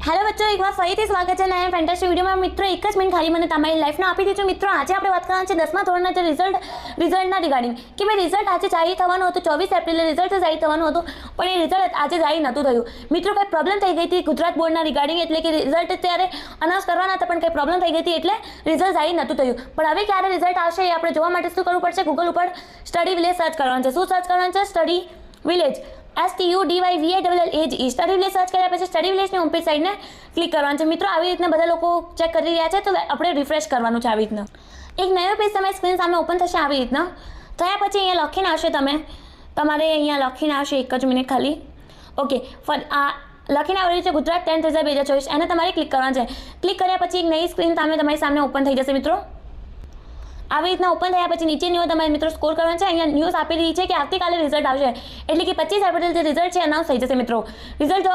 Hello બચ્ચો, એક વાર ફરીથી સ્વાગત છે નયા ફેન્ટાસ્ટિક વિડીયોમાં. મિત્રો, એક જ મિનિટ ખાલી મને તમારી લાઈફનો આપી દીધું. મિત્રો, આજે આપણે વાત કરવાના છે 10મા ધોરણના જે રિઝલ્ટના રિગાર્ડિંગ કે ભાઈ રિઝલ્ટ આજે જાહેર થવાનું હતું. 24 એપ્રિલે રિઝલ્ટ જાહેર થવાનું હતું, પણ એ રિઝલ્ટ આજે જાહેર નહોતું થયું. મિત્રો, કંઈ પ્રોબ્લેમ થઈ ગઈ હતી ગુજરાત બોર્ડના રિગાર્ડિંગ, એટલે કે રિઝલ્ટ ત્યારે અનાઉન્સ કરવાના હતા, પણ કંઈ પ્રોબ્લેમ થઈ ગઈ હતી એટલે રિઝલ્ટ જાહેર નહોતું થયું. પણ હવે ક્યારે રિઝલ્ટ આવશે એ આપણે જોવા માટે શું કરવું પડશે? ગૂગલ ઉપર સ્ટડી વિલેજ સર્ચ કરવાનું છે. શું સર્ચ કરવાનું છે? Study village, STUDYVALLAGE. Study village search કર્યા પછી સ્ટડી વિલેજની હોમ પેજ સાઈડને ક્લિક કરવાનું છે. મિત્રો, આવી રીતના બધા લોકો ચેક કરી રહ્યા છે, તો આપણે રિફ્રેશ કરવાનું છે. આવી રીતના એક નવો પેજ તમારી સ્ક્રીન સામે ઓપન થશે. આવી રીતના થયા પછી અહીંયા લખીને આવશે, તમારે અહીંયા લખીને આવશે. એક જ મિનિટ ખાલી. ઓકે, આ લખીને આવી છે ગુજરાત 10th રિઝલ્ટ 2024. એને તમારે ક્લિક કરવાનું છે. ક્લિક કર્યા પછી એક નવી સ્ક્રીન તમારી સામે ઓપન થઈ જશે. મિત્રો, આવી રીતના ઓપન થયા પછી નીચે ન્યૂઝ તમારે મિત્રો સ્કોર કરવાનું છે. અહીંયા ન્યૂઝ આપી રહી છે કે આવતીકાલે રિઝલ્ટ આવશે, એટલે કે 25 એપ્રિલ જે રિઝલ્ટ છે અનાઉન્સ થઈ જશે. મિત્રો, રિઝલ્ટ